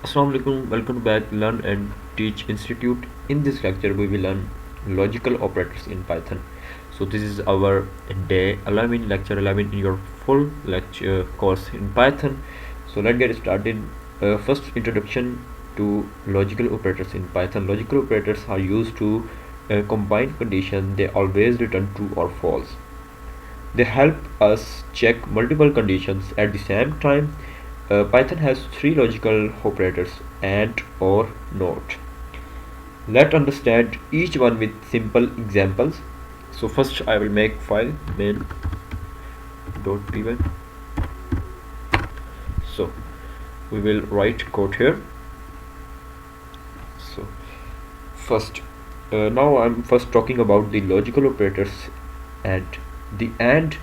Assalamu alaikum, welcome back Learn and Teach Institute. In this lecture we will learn logical operators in Python. So this is our day 11, lecture 11 in your full lecture course in Python. So let's get started. First, introduction to logical operators in Python. Logical operators are used to combine conditions. They always return true or false. They help us check multiple conditions at the same time. Python has three logical operators: AND, OR, NOT. Let's understand each one with simple examples. So first I will make file main.py. So we will write code here. So first, now I'm first talking about the logical operators. And the AND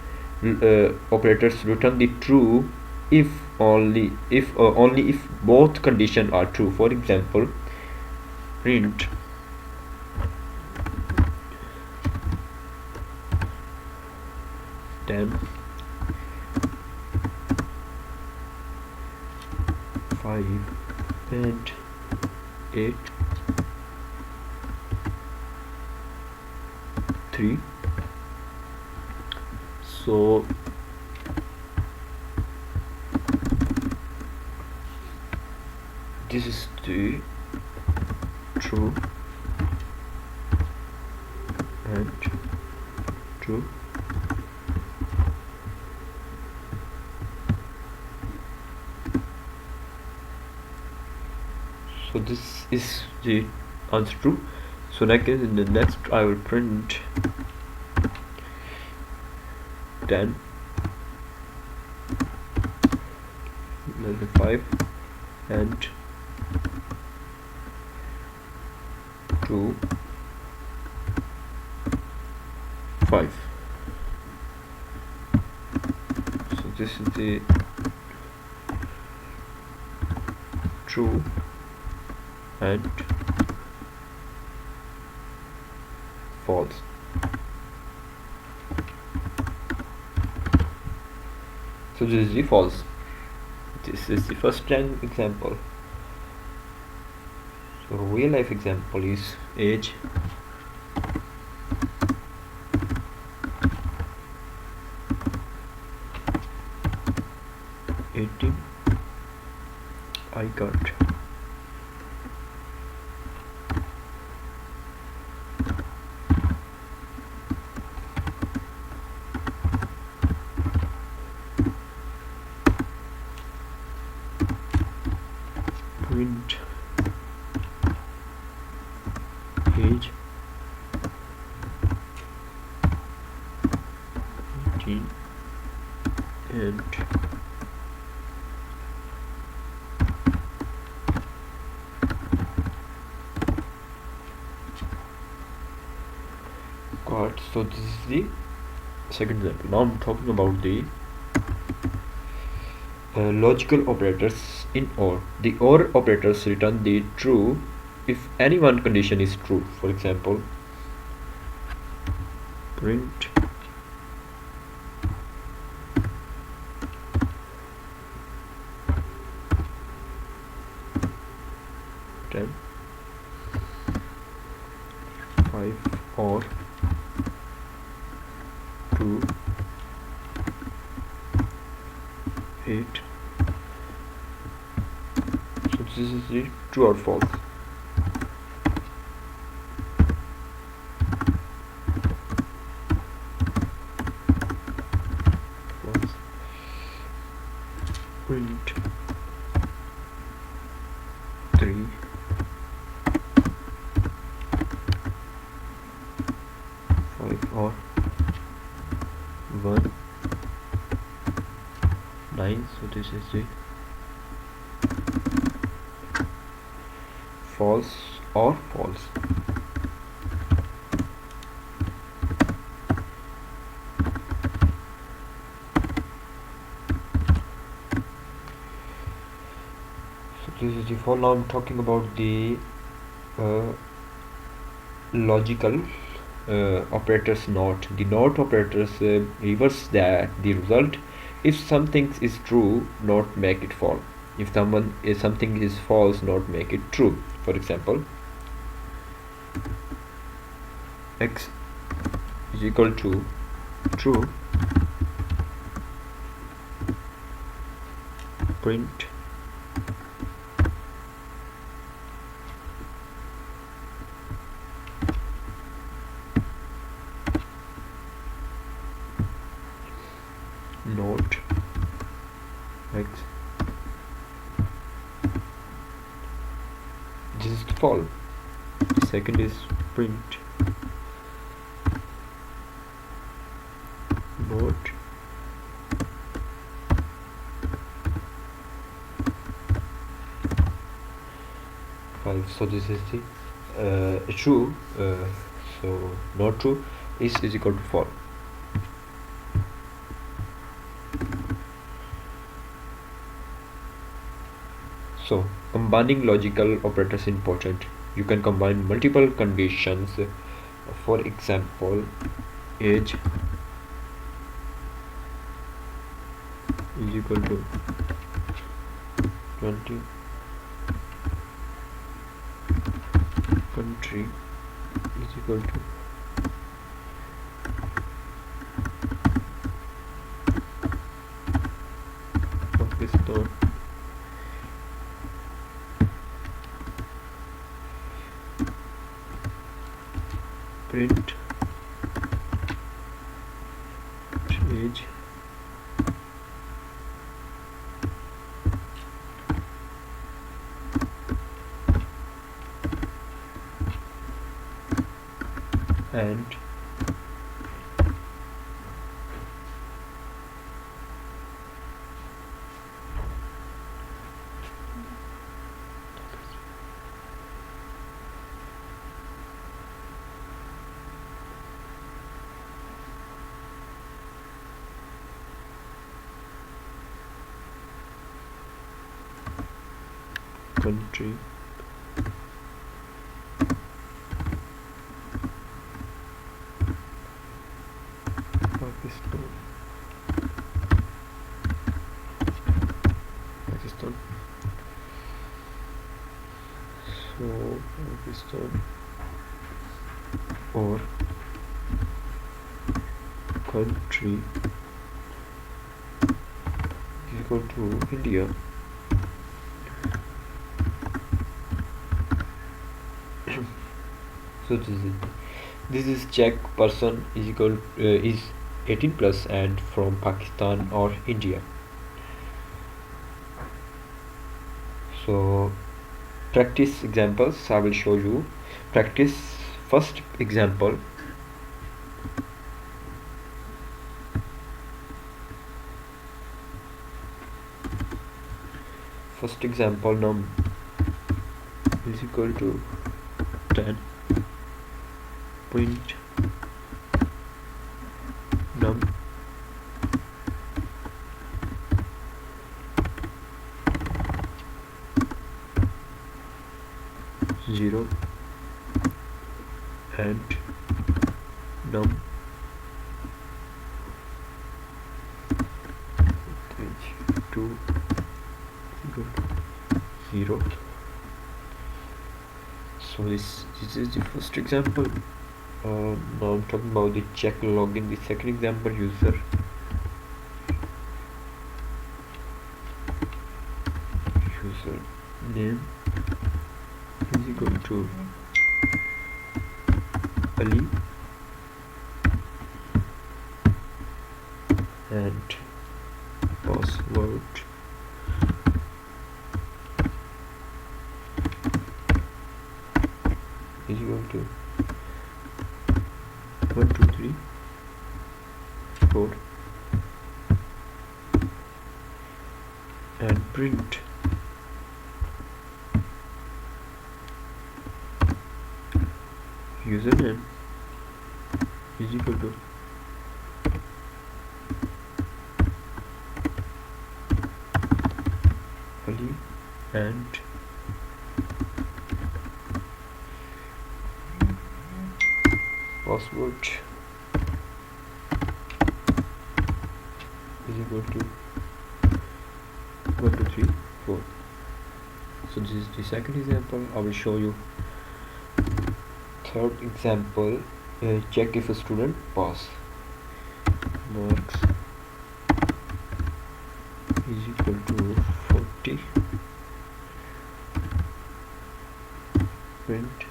operators return the true if only if both conditions are true. For example, print 10 5 and 8 3. So this is the true and true. So this is the answer true. So next, in the next I will print 10 5 and 2 5. So this is the true and false. So this is the false. This is the first example. So real life example is age 18. I got print age 18 and got. So this is the second example. Now I'm talking about the logical operators in OR. The OR operators return the true if any one condition is true. For example, print 10 5 or 2 8. So this is the true or false. False. Print 3 5 or 1 9. So this is the false or false. So this is the for. Now I'm talking about the logical operators not. The not operators reverse that the result. If something is true, not make it false. If something is false, not make it true. For example, x is equal to true, print not x. This is false. The second is print not five. So this is the true. So not true is equal to false. So combining logical operators is important. You can combine multiple conditions. For example, age is equal to 20, country is equal to Pakistan, print age and country Pakistan. So Pakistan or country is equal to India. So this is check person is equal is 18 plus and from Pakistan or India. So practice examples I will show you. Practice first example. First example, num is equal to 10, print num zero and num 2 equal to 0. So this is the first example. Now I'm talking about the check login. The second example, user name is equal to Ali and password is equal to 1 2 3 4 and print username is equal to Ali and password is equal to 1 2 3 4. So this is the second example. I will show you third example. Check if a student pass. Marks is equal to 40. Print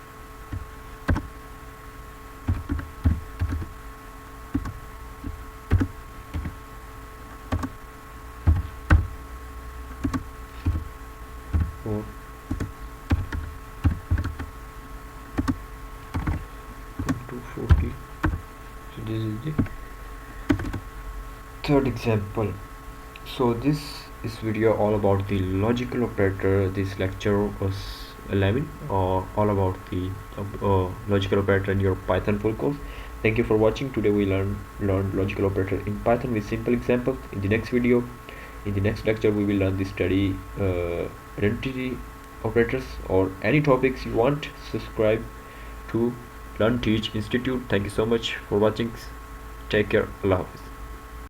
or to 40. So this is the third example. So this is video all about the logical operator. This lecture was 11 all about the logical operator in your Python full course. Thank you for watching. Today we learned logical operator in Python with simple examples. In the next video, in the next lecture, we will learn the study identity operators or any topics you want. Subscribe to Learn Teach Institute. Thank you so much for watching. Take care. Allah Hafiz.